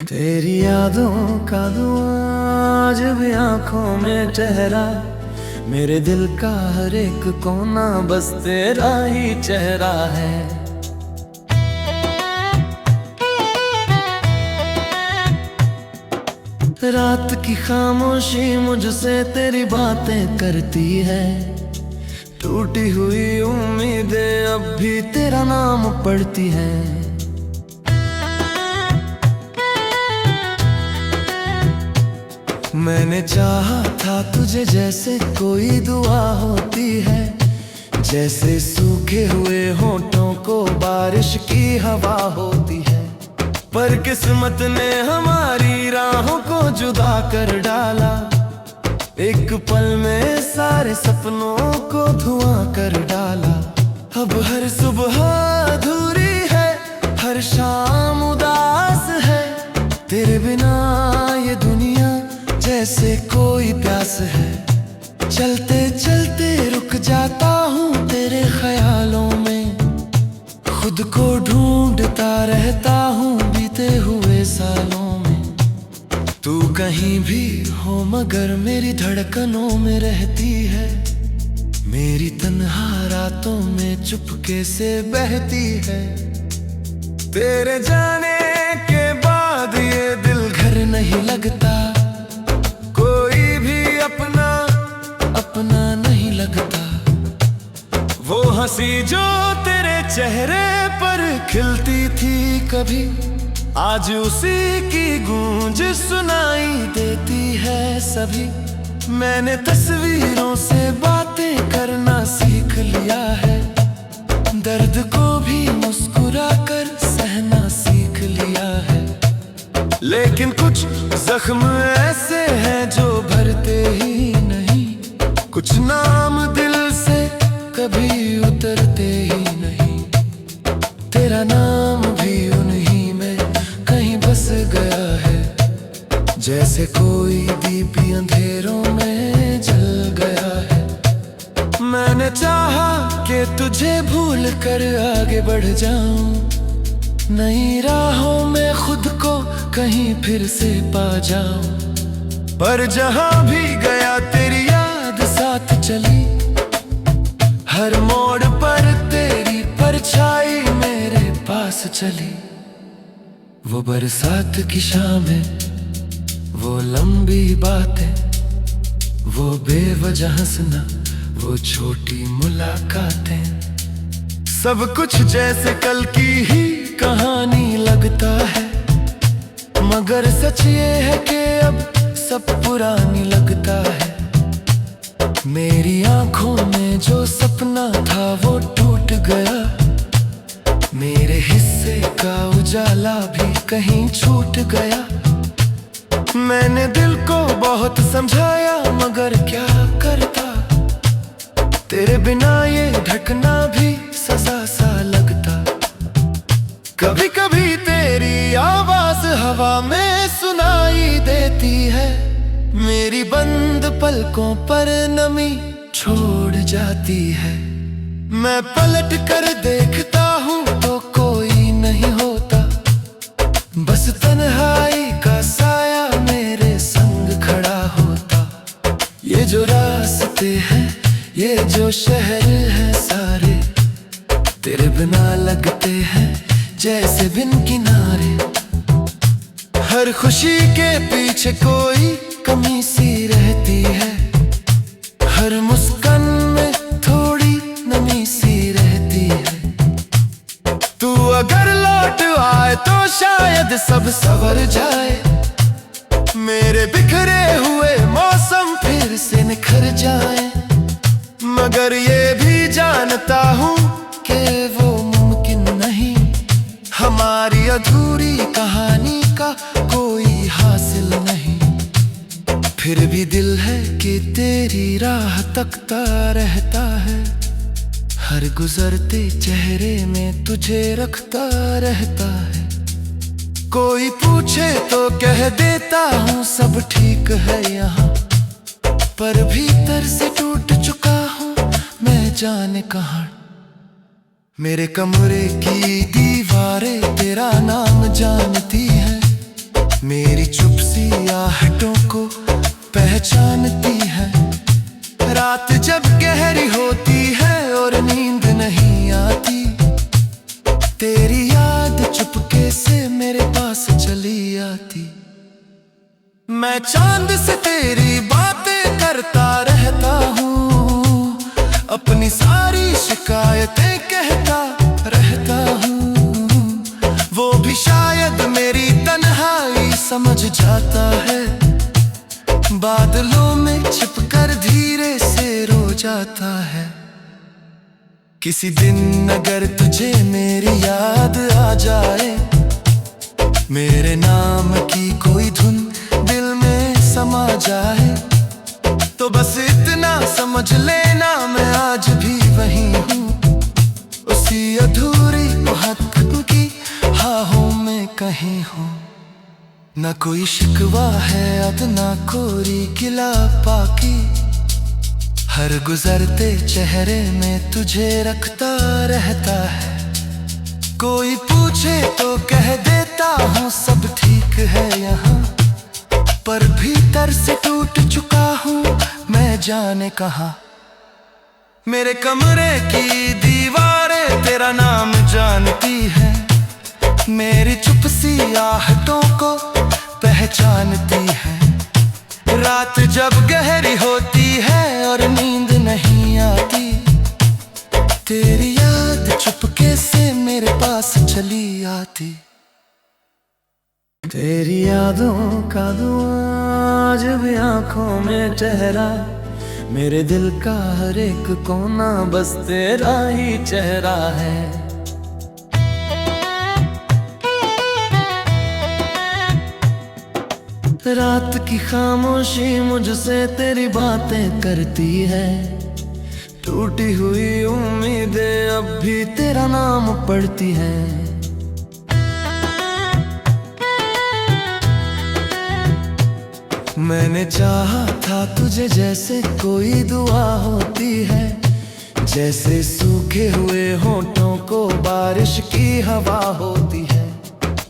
तेरी यादों का धुआं आज भी आंखों में ठहरा, मेरे दिल का हर एक कोना बस तेरा ही चेहरा है। रात की खामोशी मुझसे तेरी बातें करती है, टूटी हुई उम्मीदें अब भी तेरा नाम पढ़ती हैं। मैंने चाहा था तुझे जैसे कोई दुआ होती है, जैसे सूखे हुए होठों को बारिश की हवा होती है। पर किस्मत ने हमारी राहों को जुदा कर डाला, एक पल में सारे सपनों को धुआं कर डाला। अब हर सुबह अधूरी है, हर शाम उदास है, तेरे बिना ये दुनिया जैसे कोई प्यास है। चलते चलते रुक जाता हूँ तेरे ख्यालों में, खुद को ढूंढता रहता हूँ बीते हुए सालों में। तू कहीं भी हो मगर मेरी धड़कनों में रहती है, मेरी तन्हा रातों में चुपके से बहती है। तेरे जाने के बाद ये दिल घर नहीं लगता, अपना नहीं लगता। वो हंसी जो तेरे चेहरे पर खिलती थी कभी, आज उसी की गूंज सुनाई देती है सभी। मैंने तस्वीरों से बातें करना सीख लिया है, दर्द को भी मुस्कुरा कर सहना सीख लिया है। लेकिन कुछ जख्म ऐसे हैं जो भरते ही नहीं, कुछ नाम दिल से कभी उतरते ही नहीं। तेरा नाम भी उन्हीं में कहीं बस गया है, जैसे कोई दीप अंधेरों में जल गया है। मैंने चाहा कि तुझे भूल कर आगे बढ़ जाऊं, नई राहों में खुद को कहीं फिर से पा जाऊं। पर जहां भी गया तेरी याद साथ चली, हर मोड़ पर तेरी परछाई मेरे पास चली। वो बरसात की शामें, वो लंबी बातें, वो बेवजह हंसना, वो छोटी मुलाकातें, सब कुछ जैसे कल की ही कहानी लगता है। मगर सच ये है कि अब सब पुरानी लगता है। मेरी आंखों में जो सपना था वो टूट गया, मेरे हिस्से का उजाला भी कहीं छूट गया। मैंने दिल को बहुत समझाया मगर क्या करता, तेरे बिना ये ढकना भी सजा सा लगता। कभी कभी तेरी आवाज हवा में सुनाई देती है, मेरी बंद पलकों पर नमी छोड़ जाती है। मैं पलट कर देखता हूँ तो कोई नहीं होता, बस तन्हाई का साया मेरे संग खड़ा होता। ये जो रास्ते हैं, ये जो शहर है सारे, तेरे बिना लगते हैं जैसे बिन किनारे। हर खुशी के पीछे कोई कमी सी रहती है, हर मुस्कान में थोड़ी नमी सी रहती है। तू अगर लौट आए तो शायद सब संवर जाए, मेरे बिखरे हुए मौसम फिर से निखर जाए। मगर ये भी जानता हूँ कि वो मुमकिन नहीं, हमारी अधूरी कहानी का कोई हासिल नहीं। फिर भी दिल है कि तेरी राह तकता रहता है, हर गुजरते चेहरे में तुझे रखता रहता है। कोई पूछे तो कह देता हूँ सब ठीक है यहाँ, पर भीतर से टूट चुका हूँ मैं जाने कहाँ। मेरे कमरे की दीवारें तेरा नाम जानती है, मेरी चुप सी आहटों को पहचानती है। रात जब गहरी होती है और नींद नहीं आती, तेरी याद चुपके से मेरे पास चली आती। मैं चांद से तेरी बातें करता रहता हूँ, अपनी सारी शिकायतें कहता रहता हूँ। वो भी शायद मेरी तन्हाई समझ जाता है, बादलों में छिपकर धीरे से रो जाता है। किसी दिन अगर तुझे मेरी याद आ जाए, मेरे नाम की कोई धुन दिल में समा जाए, तो बस इतना समझ लेना मैं आज भी वही हूँ, उसी अधूरी मोहब्बत की हाहों में कहीं हूँ। न कोई शिकवा है अब ना कोरी गिला पाकी, हर गुजरते चेहरे में तुझे रखता रहता है। कोई पूछे तो कह देता हूँ सब ठीक है यहाँ, पर भीतर से टूट चुका हूँ मैं जाने कहाँ। मेरे कमरे की दीवारें तेरा नाम जानती है, मेरी चुप सी आहटों को पहचानती है। रात जब गहरी होती है और नींद नहीं आती, तेरी याद चुपके से मेरे पास चली आती। तेरी यादों का धुआं आज भी आंखों में ठहरा, मेरे दिल का हर एक कोना बस तेरा ही चेहरा है। रात की खामोशी मुझसे तेरी बातें करती है, टूटी हुई उम्मीदें अब भी तेरा नाम पढ़ती है। मैंने चाहा था तुझे जैसे कोई दुआ होती है, जैसे सूखे हुए होठों को बारिश की हवा होती है।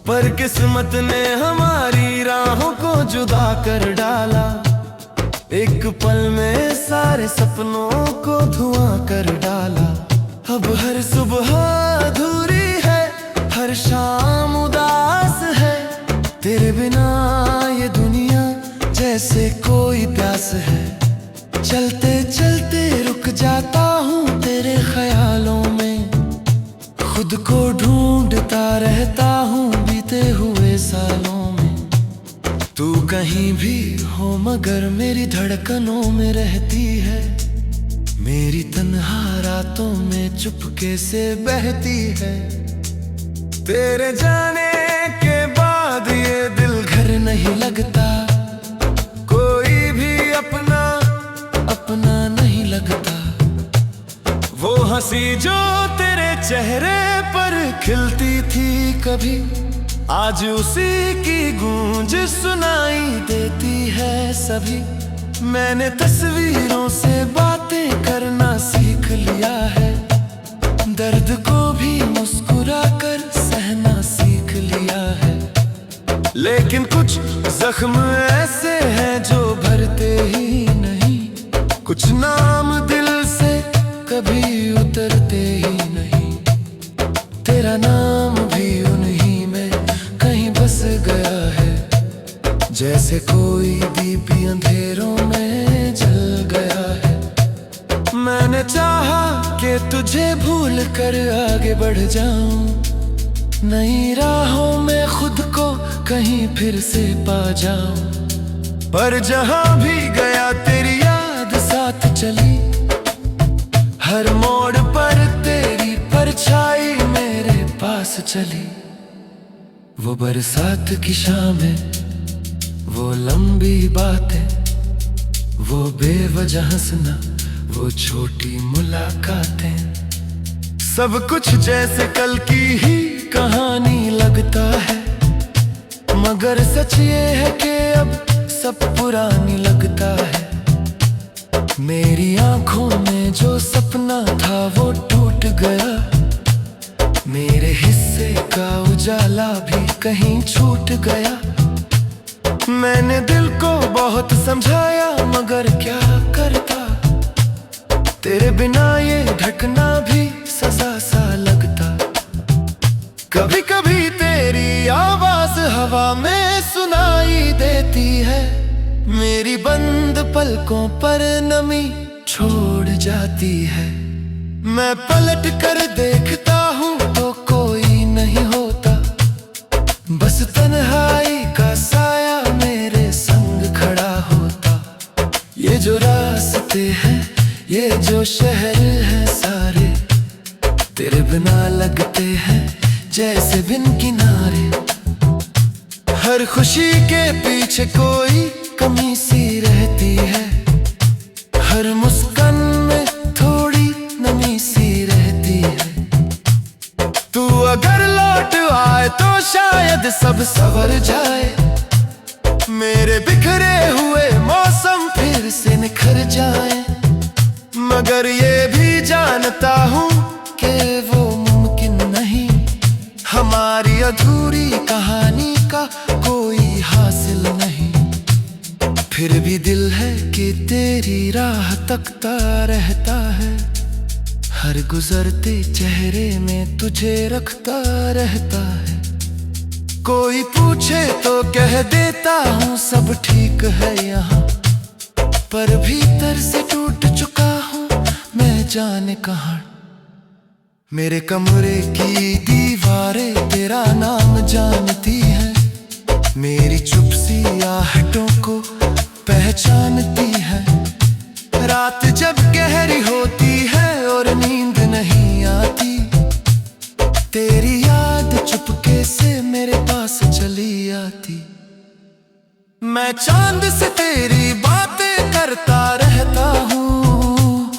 पर किस्मत ने हमारी राहों को जुदा कर डाला, एक पल में सारे सपनों को धुआं कर डाला। अब हर सुबह अधूरी है, हर शाम उदास है, तेरे बिना ये दुनिया जैसे कोई प्यास है। चलते चलते रुक जाता हूँ तेरे ख्यालों में, खुद को ढूंढता रहता हूँ बीते हुए सालों में। तू कहीं भी हो मगर मेरी धड़कनों में रहती है, मेरी तन्हा रातों में चुपके से बहती है। तेरे जाने के बाद ये दिल घर नहीं लगता, कोई भी अपना अपना नहीं लगता। वो हंसी जो तेरे चेहरे पर खिलती थी कभी, आज उसी की गूंज सुनाई देती है सभी। मैंने तस्वीरों से बातें करना सीख लिया है, दर्द को भी मुस्कुरा कर सहना सीख लिया है। लेकिन कुछ जख्म ऐसे हैं जो भरते ही नहीं, कुछ नाम दिल से कभी उतरते ही नहीं। तेरा नाम भी उन्हीं में कहीं बस गया है, जैसे कोई दीप अंधेरों में जल गया है। मैंने चाहा कि तुझे भूल कर आगे बढ़ जाऊं, नई राहों में खुद को कहीं फिर से पा जाऊं। पर जहां भी गया तेरी याद साथ चली, हर मोड़ पर तेरी परछाई मेरे पास चली। वो बरसात की शामें, वो लंबी बातें, वो बेवजह हंसना, वो छोटी मुलाकातें, सब कुछ जैसे कल की ही कहानी लगता है। मगर सच ये है कि अब सब पुरानी लगता है। मेरी आंखों में जो सपना था वो टूट गया, मेरे हिस्से का उजाला भी कहीं छूट गया। मैंने दिल को बहुत समझाया मगर क्या करता, तेरे बिना ये ढकना भी सजा सा लगता। कभी कभी तेरी आवाज हवा में सुनाई देती है, मेरी बंद पलकों पर नमी छोड़ जाती है। मैं पलट कर देखता हूँ तो कोई नहीं होता, बस तन्हाई का साया मेरे संग खड़ा होता। ये जो रास्ते हैं, ये जो शहर है सारे, तेरे बिना लगते हैं जैसे बिन किनारे। हर खुशी के पीछे कोई कमी सी रहती है, हर मुस्कान में थोड़ी नमी सी रहती है। तू अगर लौट आए तो शायद सब संवर जाए, मेरे बिखरे हुए मौसम फिर से निखर जाए। मगर ये भी जानता हूँ कि वो मुमकिन नहीं, हमारी अधूरी कहानी का कोई हासिल नहीं। फिर भी दिल है कि तेरी राह तकता रहता है, हर गुजरते चेहरे में तुझे रखता रहता है। कोई पूछे तो कह देता हूँ सब ठीक है यहाँ, पर भीतर से टूट चुका हूँ मैं जाने कहाँ। मेरे कमरे की दीवारें तेरा नाम जानती हैं, मेरी चुप सी आहटों को पहचानती है। रात जब गहरी होती है और नींद नहीं आती, तेरी याद चुपके से मेरे पास चली आती। मैं चांद से तेरी बातें करता रहता हूँ,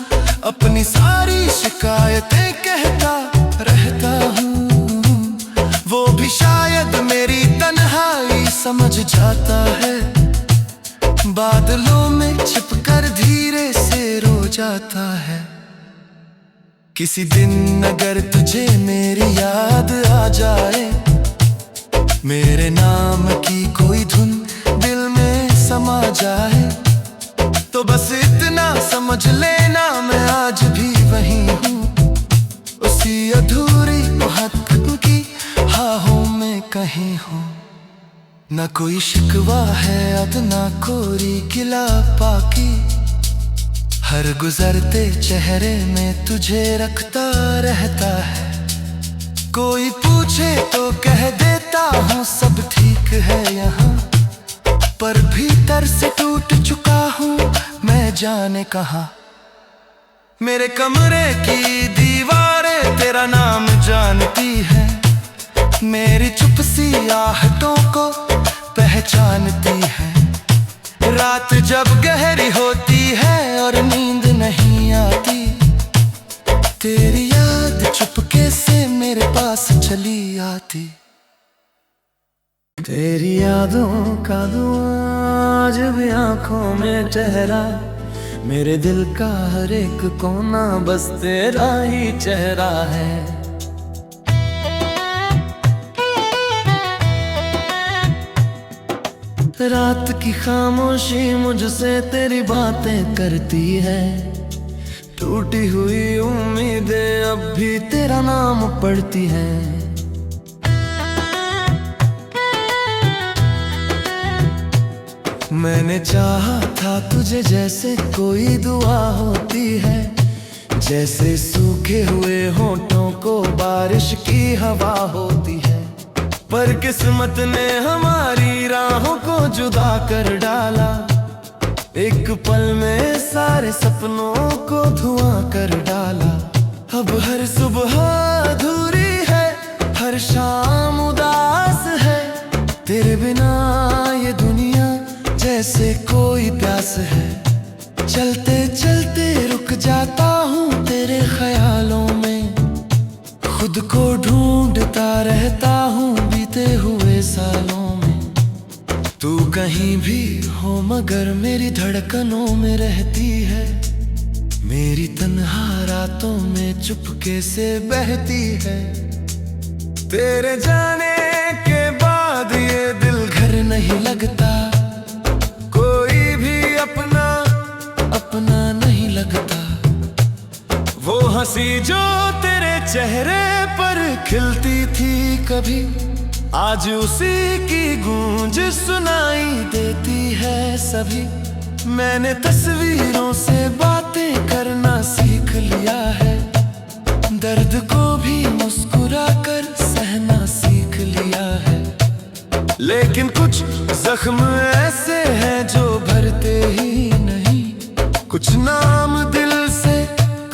अपनी सारी शिकायतें कहता रहता हूँ। वो भी शायद मेरी तन्हाई समझ जाता है, बादलों में छिपकर धीरे से रो जाता है। किसी दिन अगर तुझे मेरी याद आ जाए, मेरे नाम की कोई धुन दिल में समा जाए, तो बस इतना समझ लेना मैं आज भी वही हूँ, उसी अधूरी मोहब्बत की हाहों में कहीं हूँ। न कोई शिकवा है अब ना कोई गिला बाकी, हर गुजरते चेहरे में तुझे रखता रहता है। कोई पूछे तो कह देता हूँ सब ठीक है यहाँ, पर भीतर से टूट चुका हूँ मैं जाने कहाँ। मेरे कमरे की दीवारें तेरा नाम जानती है, मेरी चुप सी आहटों को पहचानती है। रात जब गहरी होती है और नींद नहीं आती, तेरी याद चुपके से मेरे पास चली आती। तेरी यादों का धुआं आज भी आंखों में ठहरा, मेरे दिल का हर एक कोना बस तेरा ही चेहरा है। रात की खामोशी मुझसे तेरी बातें करती है, टूटी हुई उम्मीदें अब भी तेरा नाम पढ़ती है। मैंने चाहा था तुझे जैसे कोई दुआ होती है, जैसे सूखे हुए होठों को बारिश की हवा होती है। पर किस्मत ने हमारी राहों को जुदा कर डाला, एक पल में सारे सपनों को धुआं कर डाला। अब हर सुबह अधूरी है, हर शाम उदास है, तेरे बिना ये दुनिया जैसे कोई प्यास है। चलते चलते रुक जाता हूँ तेरे ख्यालों में, खुद को ढूंढता रहता हूँ बीते हुए सालों में। तू कहीं भी हो मगर मेरी धड़कनों में रहती है, मेरी तन्हा रातों में चुपके से बहती है। तेरे जाने के बाद ये दिल घर नहीं लगता, चेहरे पर खिलती थी कभी, आज उसी की गूंज सुनाई देती है सभी। मैंने तस्वीरों से बातें करना सीख लिया है, दर्द को भी मुस्कुरा कर सहना सीख लिया है। लेकिन कुछ जख्म ऐसे हैं जो भरते ही नहीं, कुछ नाम दिल से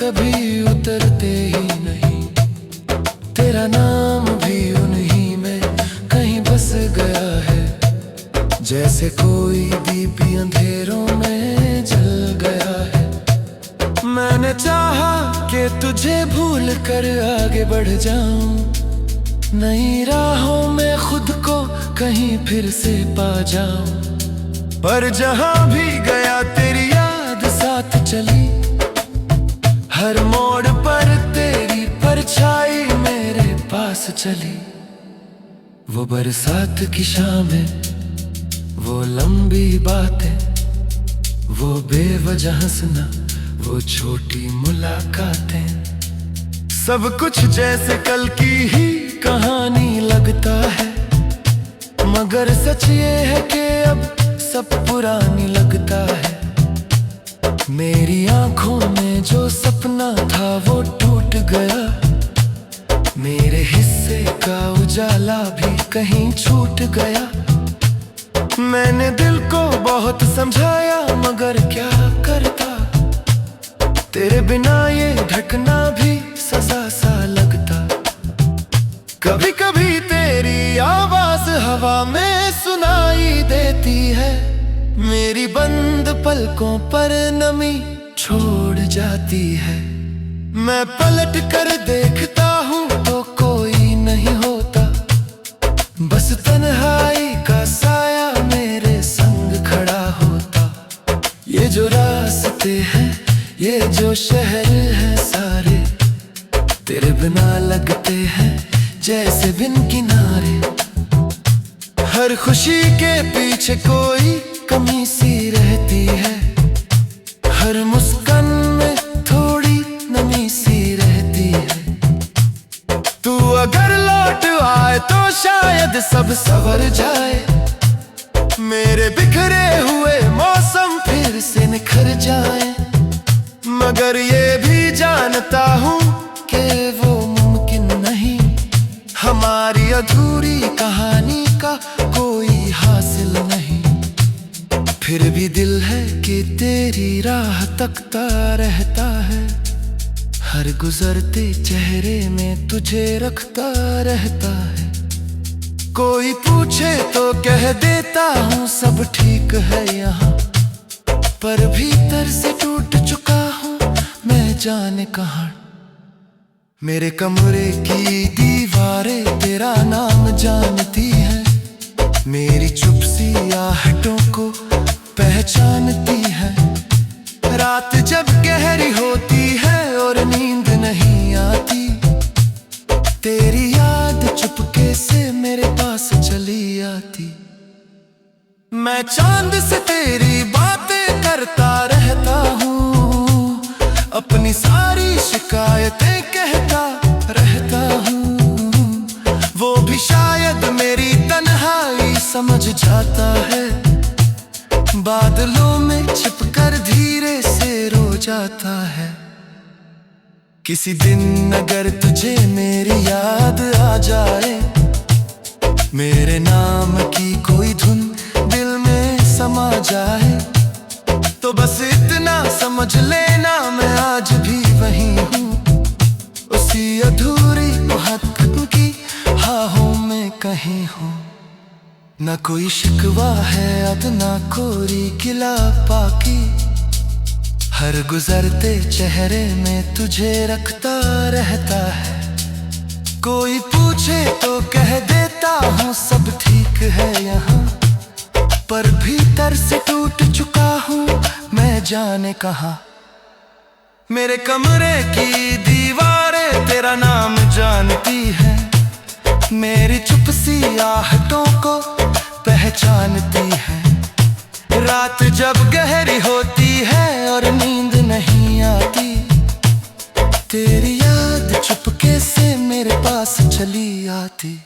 कभी उतरते ही नहीं। तेरा नाम भी उन्हीं में कहीं बस गया है, जैसे कोई दीप अंधेरों में जल गया है। मैंने चाहा कि तुझे भूल कर आगे बढ़ जाऊं, नई राहों में खुद को कहीं फिर से पा जाऊं। पर जहां भी गया तेरी याद साथ चली, हर मोड़ पर तेरी परछाई मेरे पास चली। वो बरसात की शामें, वो लंबी बातें, वो बेवजह हंसना, वो छोटी मुलाकातें, सब कुछ जैसे कल की ही कहानी लगता है। मगर सच ये है कि अब सब पुरानी लगता है। मेरी आंखों में जो सपना था वो टूट गया, मेरे हिस्से का उजाला भी कहीं छूट गया। मैंने दिल को बहुत समझाया मगर क्या करता, तेरे बिना ये धड़कना भी सजा सा लगता। कभी कभी तेरी आवाज हवा में सुनाई देती है, मेरी बंद पलकों पर नमी छोड़ जाती है। मैं पलट कर देखता हूँ तो कोई नहीं होता, बस तन्हाई का साया मेरे संग खड़ा होता। ये जो रास्ते हैं, ये जो शहर है सारे, तेरे बिना लगते हैं जैसे बिन किनारे। हर खुशी के पीछे कोई कमी सी रहती है, हर मुस्कान में थोड़ी नमी सी रहती है। तू अगर लौट आए तो शायद सब संवर जाए, मेरे बिखरे हुए मौसम फिर से निखर जाए। मगर ये भी जानता हूँ कि वो मुमकिन नहीं, हमारी अधूरी कहानी का कोई हासिल नहीं। फिर भी दिल है कि तेरी राह तकता रहता है, हर गुजरते चेहरे में तुझे रखता रहता है। कोई पूछे तो कह देता हूँ सब ठीक है यहाँ, पर भीतर से टूट चुका हूँ मैं जाने कहाँ। मेरे कमरे की दीवारें तेरा नाम जानती हैं, मेरी चुप सी आहटों को पहचानती है। रात जब गहरी होती है और नींद नहीं आती, तेरी याद चुपके से मेरे पास चली आती। मैं चांद से तेरी बातें करता रहता हूँ, अपनी सारी शिकायतें कहता रहता हूँ। वो भी शायद मेरी तन्हाई समझ जाता है, बादलों में छिपकर धीरे से रो जाता है। किसी दिन अगर तुझे मेरी याद आ जाए, मेरे नाम की कोई धुन दिल में समा जाए, तो बस इतना समझ लेना मैं आज भी वही हूँ, उसी अधूरी मोहब्बत की हाहों में कहीं हूँ। न कोई शिकवा है अब ना कोई गिला बाकी, हर गुजरते चेहरे में तुझे रखता रहता है। कोई पूछे तो कह देता हूँ सब ठीक है यहाँ, पर भीतर से टूट चुका हूँ मैं जाने कहाँ। मेरे कमरे की दीवारें तेरा नाम जानती है, मेरी चुप सी आहटों को पहचानती है। रात जब गहरी होती है और नींद नहीं आती, तेरी याद चुपके से पास चली आती।